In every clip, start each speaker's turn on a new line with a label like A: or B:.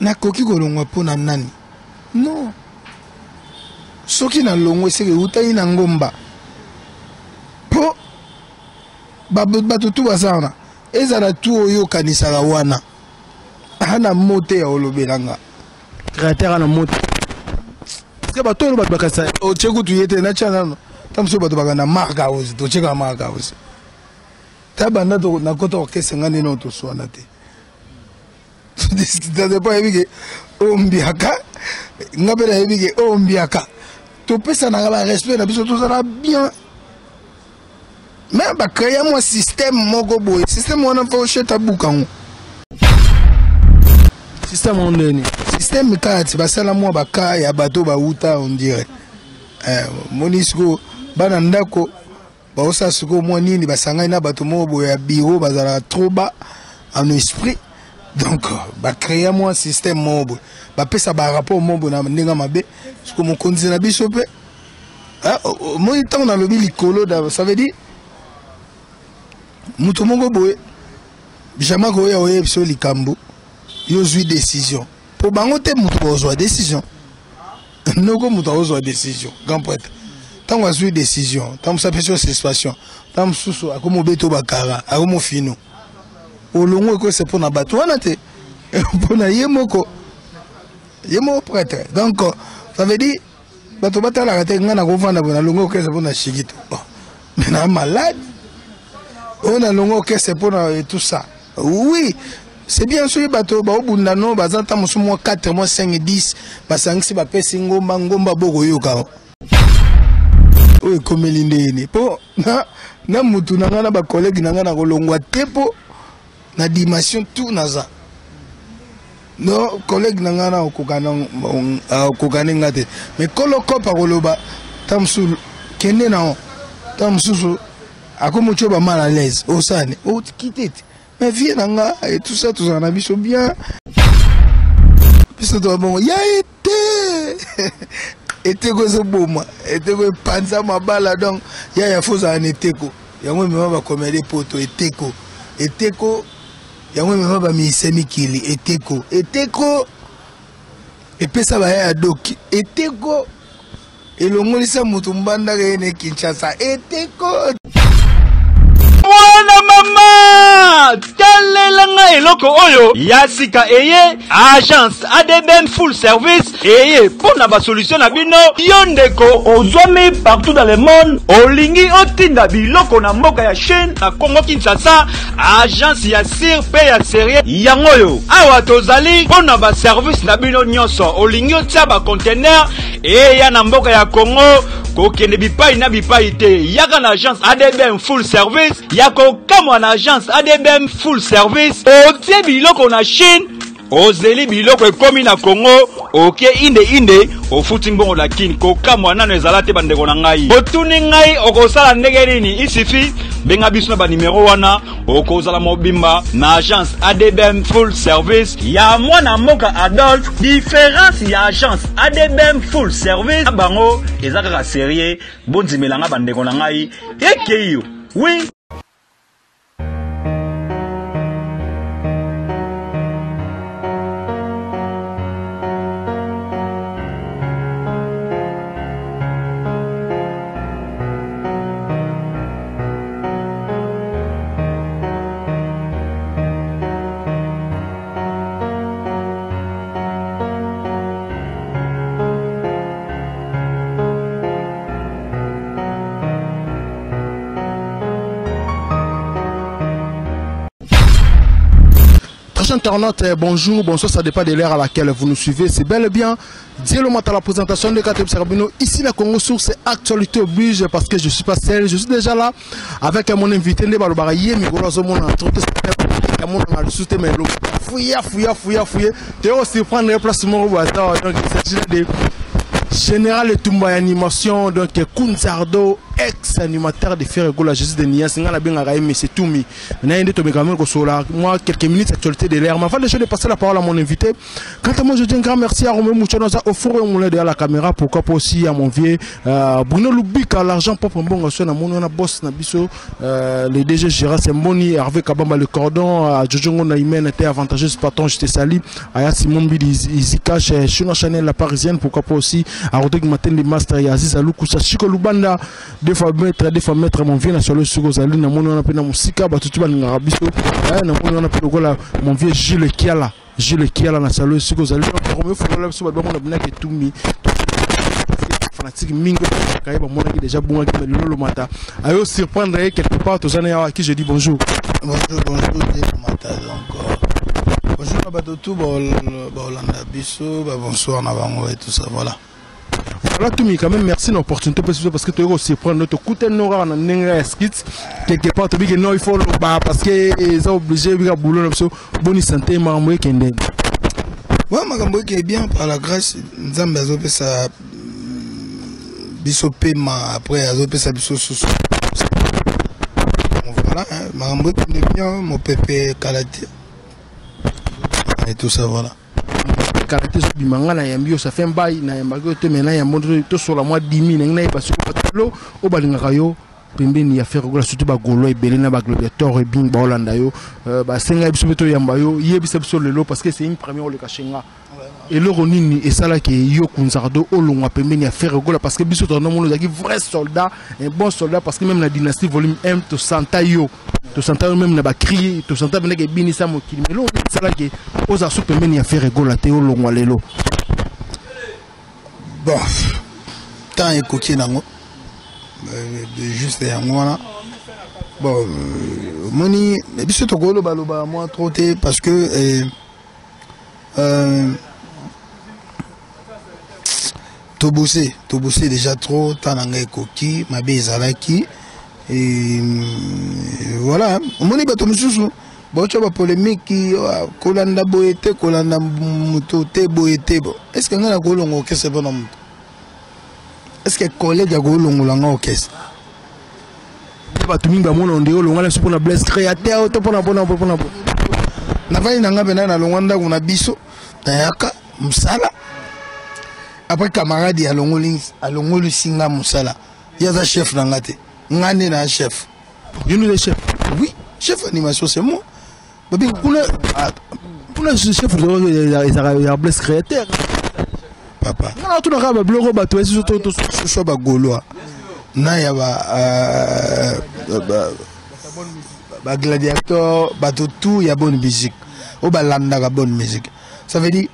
A: nakoki kolongwa pona nani non soki na longwe seke utai na ngomba po bato tu basana ezala tu oyo kanisaka wana ana mote ya olobelanga
B: créateur na mote parce que bato oyo bato bakasa
A: ocheku tuyete na channel tamso bato bakana marka house to cheka marka house tabanda to na kota orchestre ngani no to swana te c'est pas évident ombiaka ngabela évident ombiaka to pesa na ba respect na biso to ça bien mais ba créer un système moko boy système wana fa cheta bukango
B: système ondeni
A: système kati basala mwa baka ya bato ba uta on dirait monisco bana ndako ba osa suko mwa nini basanga na bato mo boya bureau bazala trop bas en esprit donc ba créer un système mobo ba pesa ba rapport mobo na ndinga mabe suko mo konzi na biso pe mo itango na lobi likolo da ça veut dire mutu moko boye bijama ko ya oye biso likambo yo zui décision pour bango te mutu ko zwa décision noko mutu ko zwa décision grand prêtre tango azui décision tango sa personne situation tango susu akomo beto bakara akomo fino olongo ko c'est pour na bato wana te pour na yemoko prêtre donc ça veut dire bato batala ka te ngana ko vanda bona longo ko c'est pour na shigito mais na malade on a longo que c'est pour tout ça oui c'est bien sûr bato ba obunda no bazanta musu mo 4 mois 5 10 basangisi ba pesi ngomba boko yoka o komelinde ni po na mutu nanga na ba collègue nanga na kolongwa tepo na dimension tout naza no collègue nanga na okokana ngate mais koloko pa koloba tamsu kende na tamsu ako choba mal à l'aise au sane au quitter mais viens nanga et tout ça tous en habits bien puisque toi bon ya été ko so boma été ko panza mabala donc ya faut ça en été ko ya moi me va commander poto été ko ya moi me va mi semikili été ko et pesa ba ya doki été ko elongolisa mutu mbanda kene Kinshasa été ko
C: Mwana mama talelanga eloko oyo yasika eye agence ADBM full service eye pona ba solution na bino yondeko ozwami partout dans le monde olingi otinda biloko na mboka ya Chine na Congo Kinshasa agence ya sir pe ya serie yango yo awa tozali pona ba service na bino nyonso olingi otia ba container eya na mboka ya Congo kokende bipai na bipai te yaka na agence ADBM full service yako kama na agence ADBM full service otie biloko na Chine ozeli biloko ekomi na Congo oke inde ofuti mbongo lakini kokama nano ezala te bandeko na ngai otuni ngai okosala ndenge nini isifi benga biso na ba numero wana okozala mobimba na agence ADBM full service ya mwana mboka adult différence ya agence ADBM full service bango ezaka ka serie bonzimelanga bandeko na ngai ekeyo oui.
B: Internautes, bonjour, bonsoir, ça dépend de l'heure à laquelle vous nous suivez. C'est bel et bien Dielo Mata, la présentation de KTM Serbino. Ici, la Congo Source, actualité oblige parce que je suis pas seul. Je suis déjà là avec mon invité, Ndebalobaye, Migolo Zomo, mon fouillé. Tu vas aussi prendre le placement au hasard. Donc, il s'agit de Général Tumba Animation, donc Kunzardo ex-animateur de Ferregola, Jésus de Nia, c'est un bien mais c'est tout mis. Moi, quelques minutes actualité de l'air. Mais avant de passer la parole à mon invité, quant à moi, je dis un grand merci à Romain Mouchanoza, au four et au moulin de la caméra, pourquoi pas aussi à mon vieux Bruno Lubika, l'argent propre, bon, on a mon boss, Nabiso, le DG Gérard Semboni, Hervé Kabamba, le cordon, Jojongo Naïmen était avantageux, patron, j'étais sali, Aya Simon Bidi, Izika, chez Shuna Chanel, la parisienne, pourquoi pas aussi à Rodrigue Matin, les Master, Aziz Aloukou, Chico Lubanda, des fois mettre mon vieux national sur Gozali, na mon on appelle mon Sika, Batutuba Ngarabiso, na mon on appelle mon vieux Gilles Kiala na salon sur Gozali, on me fait la soupe, on a bien que tout mis, fanatique mingo, quand mon qui déjà bon qui me le matin, ayo surprendre quelque part aux années à qui je dis bonjour.
A: Bonjour, matin encore. Bonjour à Batutu, Bolanda Bisso, bonsoir Navango et tout ça, voilà.
B: Voilà tout, mais quand même merci l'opportunité parce que tu as aussi prendre notre coup de nora en n'enga skit quelque part tu dis que non il faut le bas parce que ils sont obligés de boulot bonne santé mambo kende.
A: Ouais mambo qui est bien par la grâce nzambe azope sa biso paiement après azope sa biso sous. Voilà mambo qui est bien mon pépé kalaté et tout ça voilà.
B: Caractère du manga na yambio ça fait un bail na yambago te mena ya montre to sur la mois 10 000 na parce que lo o balinga yo pembeni ya faire gola surtout ba golo e belena ba gladiator e bing ba Hollanda yo ba senga biso beto yamba yo yebisa biso lelo parce que c'est une première le kashenga et le ronini et ça là qui yo kunzardo o longwa pembeni ya faire gola parce que biso to no mono zaki vrai soldat un bon soldat parce que même la dynastie volume 1 to santa yo to santa même na ba crier to santa beneke binisa mokili mais lo ça là qui oza so pembeni ya faire gola te o longwa lelo
A: bon tant ekoki nango juste yango bon moni biso to golo baloba moi trop te parce que to bosser déjà trop tant nanga ekoki mabe ezalaki et voilà moni bato mususu baocha ba polémique kolanda boyete kolanda muto te boyete bo est-ce que ngana kolongo kese bona muto est-ce que collègue a kolongo langa okese
B: bato mingi bamona ondeo longa so pona bless créateur to pona
A: na vani nanga bena na longwanda kuna biso tayaka musala après camarade ya longoli singa musala yaza chef nanga te ngane na chef
B: you know le chef
A: oui chef animation c'est moi babi
B: kuna chef de bless créateur
A: papa
B: non tu n'as pas bloro bato eso to
A: so ba goloa na ya ba gladiateur bato tout ya bonne musique o ba landa ga bonne musique ça veut dire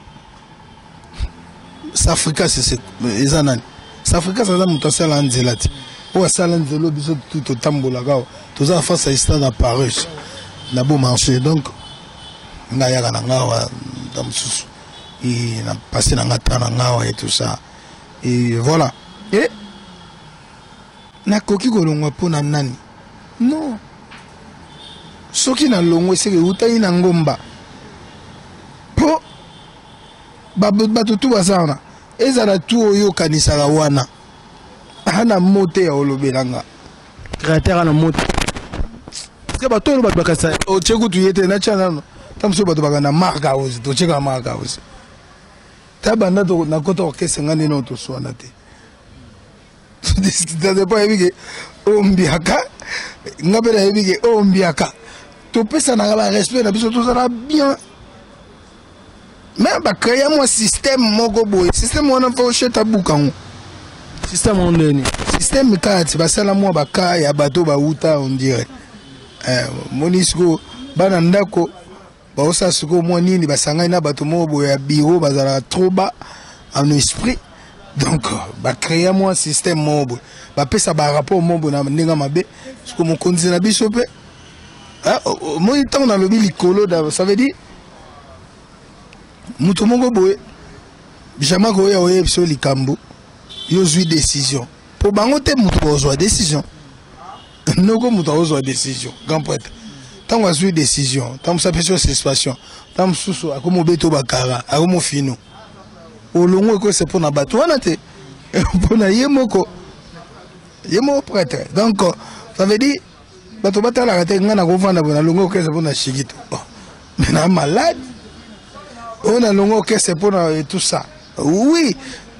A: Safrika c'est ezanani Safrika ça za muto sala nzelati o sala nzelo biso tout tambola ga to za face à stade à Paris na beau marché donc na ya na ngawa dans susu et na passé na ngata na ngawa et tout ça et voilà et na koki kolongwa pona nani non soki na longo seke utai na ngomba po bato tu basana ezala tu oyo kanisala wana ana mote ya olobelanga
B: créateur na mote parce que bato lo bakasa
A: o cheku tu yete na chana tamso bato bakana marka house to cheka marka house tabanda to na koto orchestre ngani no to swana te c'est pas évident ombiaka ngabela ebike ombiaka to pesa na ba respect na biso to ça bien mais ba créer moi système moko boy système wana fa ocheta bukango
B: système ondeni
A: système kati ba sala moi ba ka ya bato ba uta on dirait monisco bana ndako ba osa suko mo nini ba sanga na bato mo boy ya bureau bazala trop bas en esprit donc ba créer moi système mobo ba pesa ba rapport mobo na ndinga mabe parce que mon konzi na biso pe moi tant na lobi likolo ça veut dire muto mongo boye jamais ko ya oye biso likambo yo zui décision po bango te muto ozwa décision noko muto ozwa décision grand prêtre tant wa zui décision tant sa personne situation tant susu akomo beto bakara akomo fino olongo ko c'est pour na bato wana te pour na ye moko Il est prêtre. Donc, ça veut dire, bato batala kate ngana ko vanda bona longo kese pona chikito. Mais na malade. On a longo kese pona et tout ça. Oui,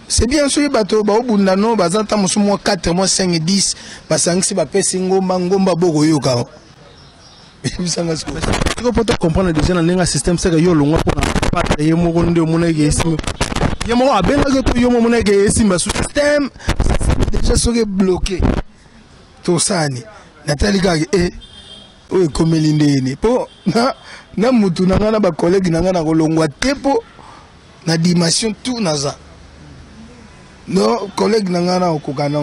A: c'est bien sûr bato ba obunda no bazanta musumo 4 mois 5 10 basangisi ba pesi ngomba boko yoka. Bisanga siko.
B: Tu peux comprendre déjà dans un système c'est que yo longo pona pas yemo konde monege isime. Yemo abenga que yo monege isime sous système déjà serait bloqué. Tout ça ni. Nathalie Gage oye komelinde ni po na mutu na ngana ba collègue na ngana kolongwa tepo na dimension tout naza no collègue na ngana okokana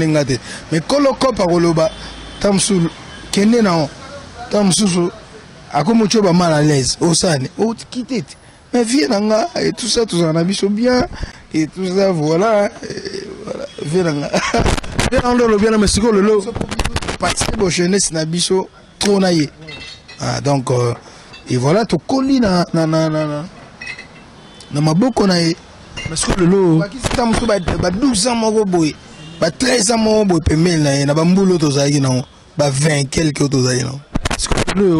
B: ngate mais koloko pa koloba tamsu kende na tamsu akomocho ba mal à l'aise osane o quitter mais viens nga et tout ça on a biso bien et tout ça voilà viens nga viens le bien mais c'est quoi le participer au jeunesse na biso trop naïe. Donc et voilà to koli na maboko naïe. Parce que le lot
A: ba kisita mutu ba 12 ans moko boy ba 13 ans moko boy pemel na na ba mbulo to zaiki na ba 20 quelques to zaiki na.
B: Parce que le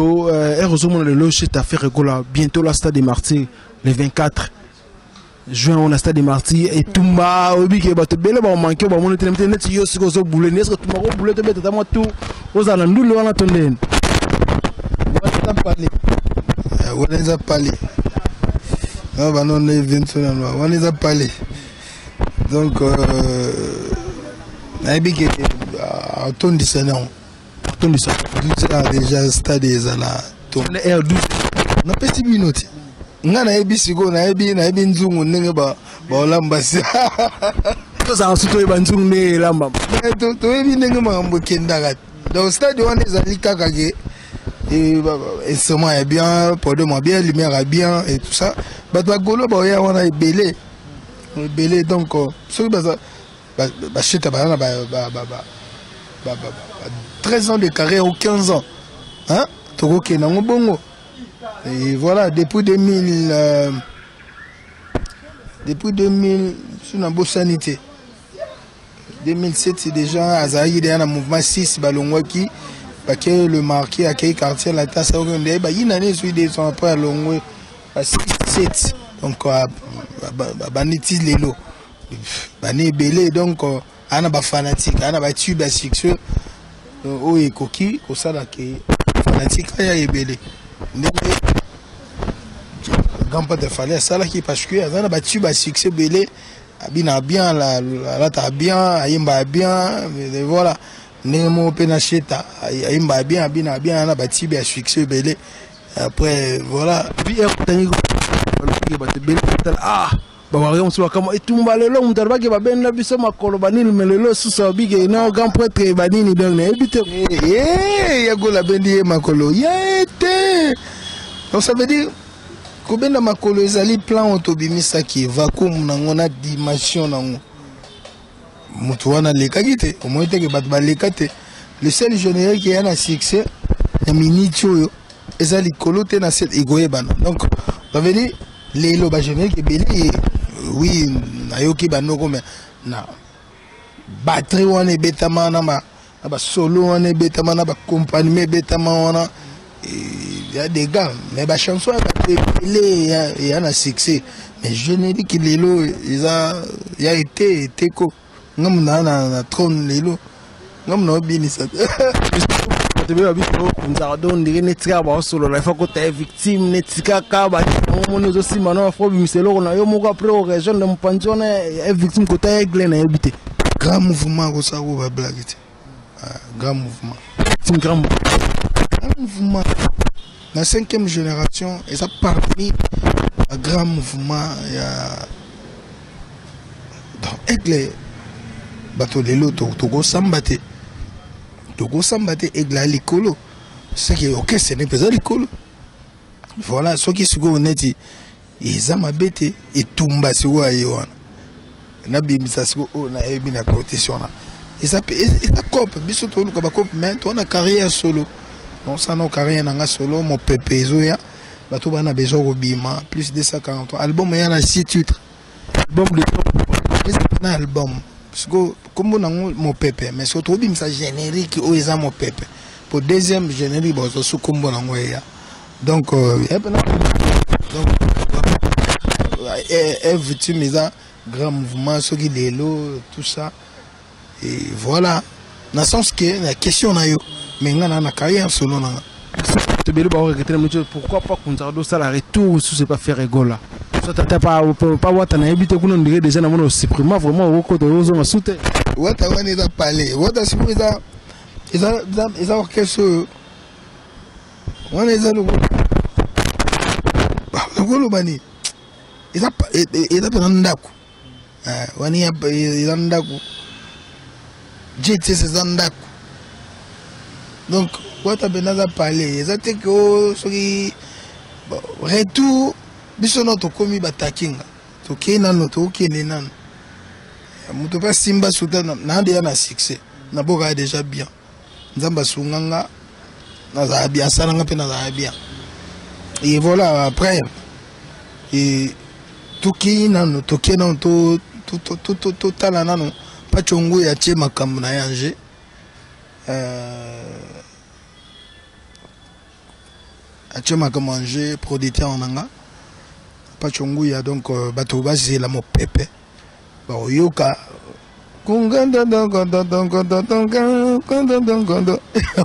B: heureusement le lot c'est affaire écola bientôt la Stade des Martyrs le 24 juin on a Stade des Martyrs et Tumba obi ke bato bele ba manqué ba mon net net yo siko zo boule n'est-ce que Tumba ko boule to beta moi tout aux alandulu wana tonden
A: on les a parlé ah bah non les 21 on les a parlé donc nabi ke ton de saison déjà Stade des ala ton R12 na petit minute ngana ebisi go na ebi nzungu ndenge ba olamba si
B: to za nsuto ebanzungu ne lamba
A: to ebi ndenge mambo kendaka donc Stade on les ali kaka ke et seulement est bien pour de moi bien lumière est bien et tout ça ba golo ba ya on a belé donc ceux ba chita ba 13 ans de carrière ou 15 ans hein to ko na bongo. Et voilà, depuis 2000, sur la bonne sanité. 2007, c'est déjà Azaï, il y a un mouvement 6, Balongwaki, parce que le marqué à quel quartier la tasse a regardé, il y a une année, ils sont après à Longwe, à 6-7. Donc, banitise les lots. Bané belé, donc, on a fanatique, on a tube à succès. Oui, coquille, comme ça, là, qui fanatique, il y a belé. Grand pas de fallait ça là qui parce que avant la battu ba succès belé abina bien la ta bien ayimba bien voilà nemo penacheta ayimba bien abina bien la battu ba succès belé après voilà
B: bien taniko ba te belé ah ba wari on soit comme etumba lelo mutarba ke ba ben na biso makolo banini melelo susa bige na grand prêtre banini donc na ebite
A: ya go la bendi makolo yete. Donc ça veut dire que ben makolo ezali plan otobimisa ki vacuum nango na dimension nango mutu wana lekakite au moins que bat balekate le seul générique qui a un succès ya minute oyo ezali kolote na cette egoyebana. Donc ça veut dire les loba générique belé oui nayoki banoko mais na batterie wana betama na ba solo wana betama na ba compagnie betama wana. Il y a des gars, mais la chanson il y a un succès. Mais je ne dis que Lelo, il y a été quoi. Nous na trône Lelo. Nous na bien ça.
B: Tu veux habiter nous a donné des tika ba solo la fois que tu es victime ne tika ka ba on nous aussi maintenant faut miselo na yo moko après au région de Mpanjone est victime que tu es aigle na habiter.
A: Grand mouvement ko ça ko ba blague. Grand mouvement.
B: C'est un grand
A: mouvement. La 5e génération, et ça parmi un grand mouvement, il y a donc aigle bateau de l'eau, Togo Sambate, aigle à l'écolo. C'est que ok, ce n'est pas l'écolo. Voilà, ceux qui sont honnêtes, ils ont bête et tumba sur Waïwan. Na bimisa siko na ebi na protection na. Et ça coupe, bisoto nous comme coupe, mais toi na carrière solo. Non, ça n'a carrière n'a solo, mon pépé zoya. Bato bana besoin au bima, plus de 143. Album il y a 6 titres.
B: Album de top.
A: Un album. parce que comme on a mon pépé mais surtout bim ça générique ou ils ont mon pépé pour deuxième générique bon ça sous comme on a donc victime ils ont grand mouvement ce qui est l'eau tout ça et voilà dans le sens que la question na yo mais on a carrière selon na
B: pourquoi pas Kunzardo ça la retour si c'est pas faire rigolo là ça t'as pas wata na habité qu'on dirait déjà na mon supprimer vraiment au côté aux hommes soute
A: wata on est à parler wata si vous ils ont orchestre on est à le bani ils a pas ndako wani ya ndako JT c'est ndako donc wata benaza parler ils a été que soki retour biso no to komi batakinga to kena no to kene nan muto pa simba sultan na ndia na succès na boka déjà bien nzamba sunganga na za bien salanga pe na za bien et voilà après et to kena no to kena to tala nano pa chongo ya che makambo na yanje a che makambo manger producteur en anga Pachongu ya donc bato basi la mo pepe ba oyoka kunganda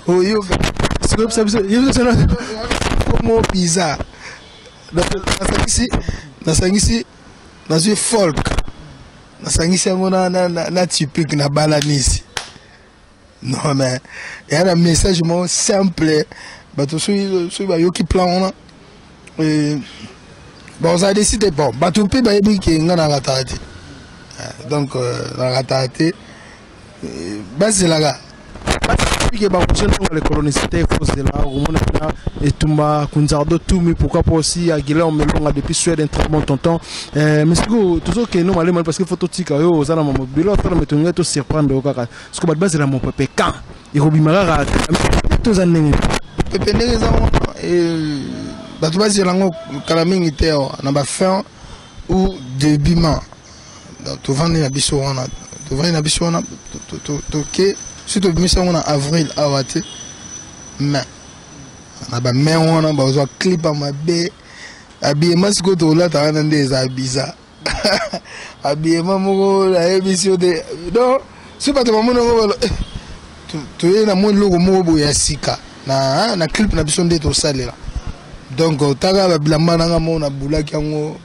A: oyoka como bizarre nasangisi nazwi folk nasangisi yango na typique na balanisi non mais il y a un message simple bato so ba yoki plan on et bon, ça a décidé, bon, tout le pays qui est en ratate. Donc, la ratate, c'est la gare.
B: Les colonisateurs, c'est là, et Tumba, Kunzardo, Toumi, pourquoi pas aussi, Aguilera, on me l'a depuis Suède, un très bon tonton. Mais c'est que, tout ce qui est normal, parce que faut tout aux alamans mobiles, on va tout surprendre au caca. Ce que base là, mon pépé, quand il Robimara, tous années.
A: Pépé, et. Bato basi lango kalamingi te na ba fin ou début mai donc to vendre na biso wana to ke surtout bimisa wana avril awate mais na ba mai wana ba zo clip ma be abi masiko to la ta na ndeza biza abi mamo la émission de donc c'est pas tout monde ngolo to yena mo logo mo bo ya sika na clip na biso ndeto salela. Donc, taga la blamba nanga mona bulaki yango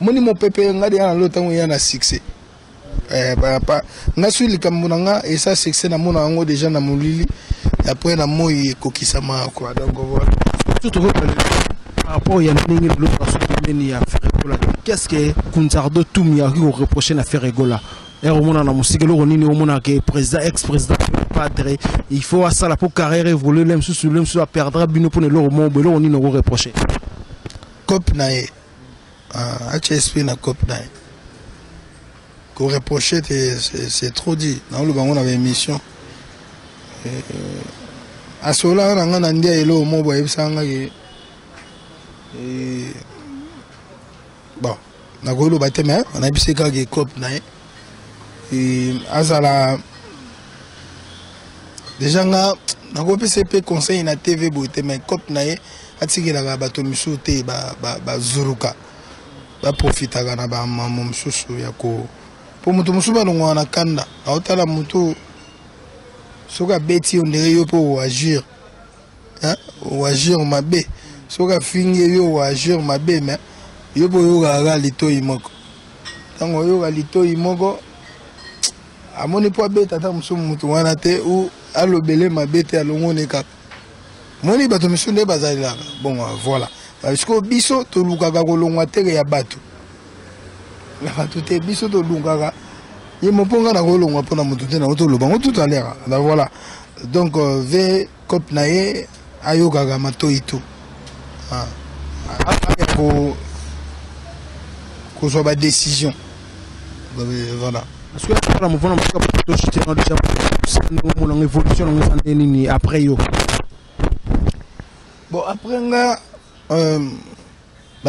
A: moni mo pepe ngadi ana lotango yana succès pa nga suili kamunanga et ça succès na mona yango déjà na mulili après na moyi kokisama quoi donc voilà
B: tout par rapport ya ndenge l'autre meni ya faire qu'est-ce que Kunzardo Tumia qui reprocher na faire rigola et au monde na musique le ronini au monde que président ex-président padre il faut à ça la pour carrière évoluer l'aime sous à perdre bino pour le monde le ronini no reprocher
A: cop nae HSP na cop nae ko reprocher c'est trop dit na le bango na émission à cela on a ndia elo mo bo ebisanga ke bon na golo bateme on a biseka ke cop nae et azala déjà na ko PCP conseil na TV boite mais cop nae atikela ga bato misute ba zuruka ba profita kana ba mamu msusu ya ko po mutu musuba longo na kanda autala mutu soka beti ondere yo po agir hein o agir mabe soka finge yo agir mabe mais yo po yo ga lito imoko tango yo ga lito imoko amoni po beta ta musu mutu wana te ou alobele mabete alongo ne kaka moni bato misu nde bazali là bon voilà parce que biso to lukaka kolongwa tere ya bato la bato te biso to lukaka ye moponga na kolongwa pona mutu te na to lobango tout à l'heure voilà donc ve cop nae ayokaka matoi tout ko so ba décision voilà
B: parce que la mouvement déjà évolution après yo
A: bon après nga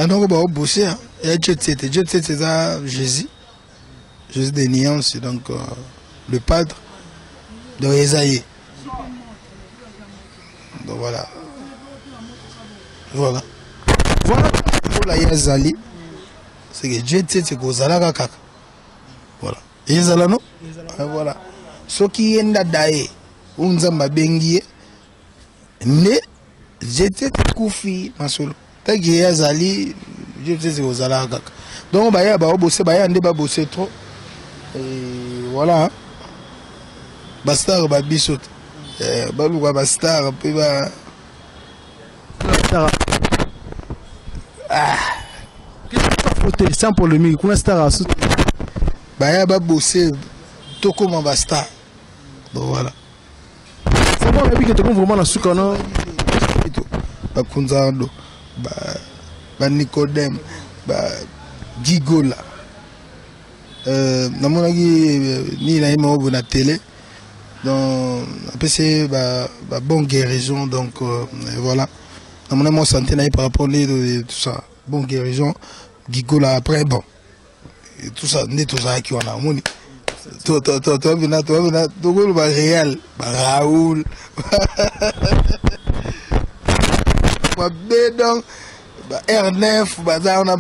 A: donc ba bosser et jet set c'est ça Jésus José de Niance, donc le padre de Esaïe. Donc voilà. Voilà. Voilà pour la Yazali. C'est que Dieu sait que Zala kaka. Voilà. Yazala non? Voilà. Ce qui est nadae, unzamba bengie, ne, j'étais koufi, ma solo. Tant que Yazali, Dieu sait que Zala kaka. Donc bah ya bah bosser, bah ya ndeba bosser trop. Et voilà. Bastar bah bisot. Balou bah bastar puis bah.
B: Ah. Sans polémique, qu'on a star à soutenir.
A: Bah ya bah bosser tout comme un bastar. Donc voilà.
B: C'est bon, que tu vraiment dans ce qu'on a.
A: Bah Kunzando, bah Nicodème, bah Gigola. Namonaki ni na ima obo na télé. Donc après c'est bah bonne guérison donc voilà. Namonaki mon santé na par rapport à tout ça. Bonne guérison. Gigola après bon. Et tout ça, n'est tout ça qui on a moni. Toi, bah réel, bah Raoul. Bah Bédon, bah R9, bah ça on a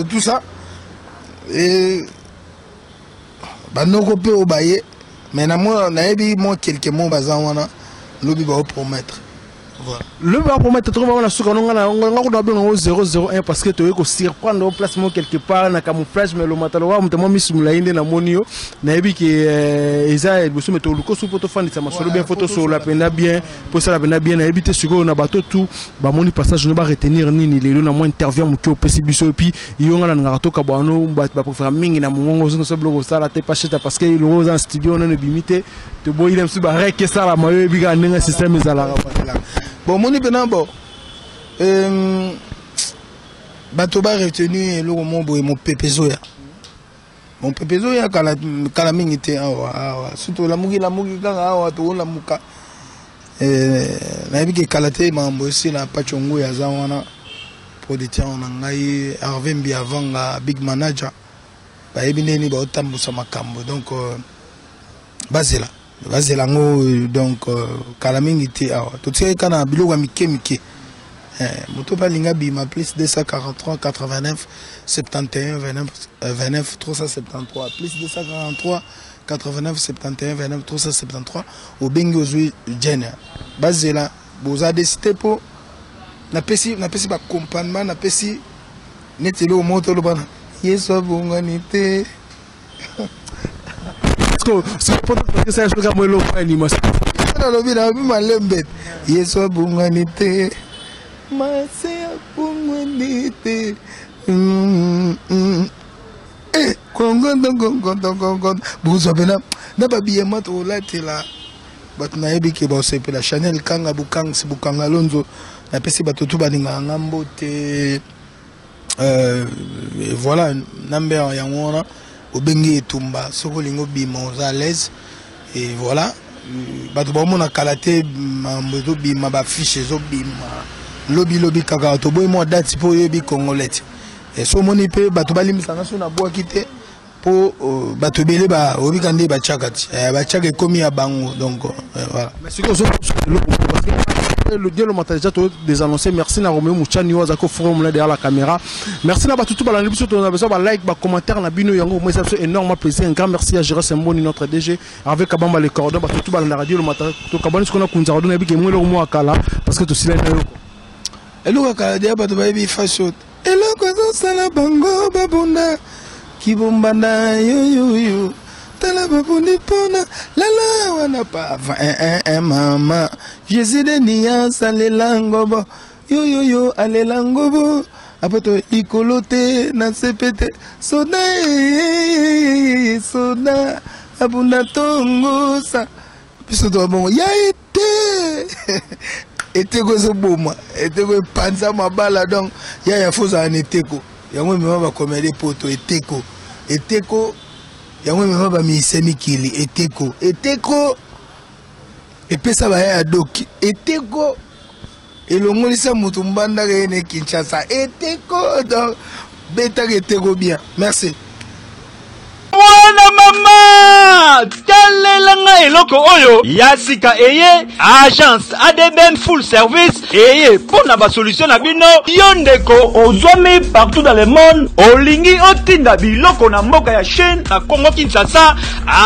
A: tout ça. Et bah non qu'on peut obayer. Mais on a eu quelques mots bah ça on a l'objet va promettre. Voilà.
B: Le va promettre trop vraiment la souka on a bien au 001 parce que tu veux qu'on surprendre au placement quelque part na camouflage mais le mataloa mutamo misumula inde na monio na ebi que eza boso meto luko su photo fan ça masolo bien photo sur la pena bien pour ça la pena bien na ebité sur na bateau tout ba moni passage ne pas retenir nini lelo na mo intervient mu ko pesi biso et puis yonga na ngarato ka bano ba préfère mingi na mongo zo so blogo ça la te pas cheta parce que le rose en studio on ne bimité te boy il aime su ba rek ça la mayo bi ga ndenga système ezala
A: bon, mon événement, bon, Batoba retenu le moment où mon pépezoya. Mon pépezoya, quand la mine était surtout la mougi, quand la mouka. La vie qui est calatée, m'a embauché la Pachongo et Azawana, producteur en Angaï, Arvembi avant la Big Manager. Bah, Ebineni, bah, Otambo Samakambo. Donc, Basela. Donc Kalaming était tout ce qu'on a bilo mike moto balinga bima plus 243 89 71 29 373 plus 243 89 71 29 373 au bengi ozui Jenna bazela boza décidé pour na pesi ba compagnement na pesi netelo au moto lo bana yeso bunganite.
B: C'est pas que ça je regarde moi l'autre animation.
A: Non non non malembet. Yeso bunganite. Mase bunganite. Eh kongon. Bozo bena na babiye mato la tela. Bat na ebiki ba sepe la Chanel kanga bukang si bukanga lonzo. Na pesi batotu baninga ngambo te voilà number ya ngona. Au bengi et tumba, sokolingo bima aux à l'aise et voilà. Bato ba mona kalaté mambeto bima ba fiche zo bima lobby kaka to boy mo date po yebi congolais. Et so moni pe bato ba limisa na so na boa kité po bato belé ba obi kande ba chakati. Ba chake komi ya bango donc voilà.
B: Mais ce que le dieu le matin déjà des annoncés merci na Romeo Mouchani wazako forum là derrière la caméra merci na batutu ba l'émission on a besoin ba like ba commentaire na bino yango moi ça fait énormément plaisir un grand merci à Gérard Semboni notre DG avec Abamba les cordons batutu ba la radio le matin to kabani ce qu'on a kunza rodona bi ke moi le mo akala parce que to sila na yoko
A: elo akala dia batu ba bi fashion elo ko zo sala bango babunda kibombanda yo Tala babundi pona lala wana pa maman Jésus de Niance alelangobo yo alelangobo apoto ikolote na sepete soda abunda tongo sa biso to bongo ya ete ko so boma ete ko panza mabala donc ya foza aneteko yango mema ba komede poto eteko yango mema ba misemi kili eteko epesa ba ya doki eteko elongolisa mutu mbanda kene Kinshasa eteko donc beta eteko bien merci.
C: bana mama talelanga eloko oyo ya sika eye agence ADBM full service eye pona ba solution na bino yo ndeko ozwami partout dans le monde olingi otinda biloko na mboka ya Chine na Congo Kinshasa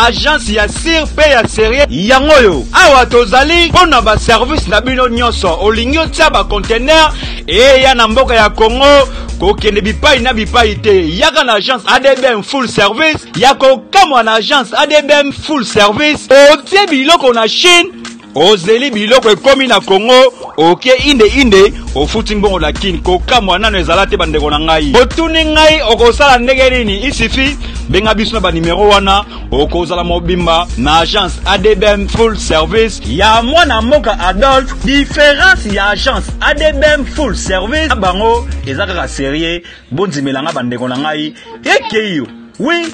C: agence ya sir pe ya sérieux yango yo awa tozali pona ba service na bino nyonso olingi otia ba container eya na mboka ya Congo kokende bipai na bipai te yaka na agence ADBM full service yako kama na agence ADBM full service otie biloko na Chine ozeli biloko ekomi na Congo oke inde ofuti mbongo la kin ko kama nano ezala te bandeko na ngai botuni ngai okosala ndenge nini isifi benga biso na ba numero wana okozala mobimba na agence ADBM full service ya mwana mboka adult différence ya agence ADBM full service bango ezaka sérieux bonzimelanga bandeko na ngai ekeyo oui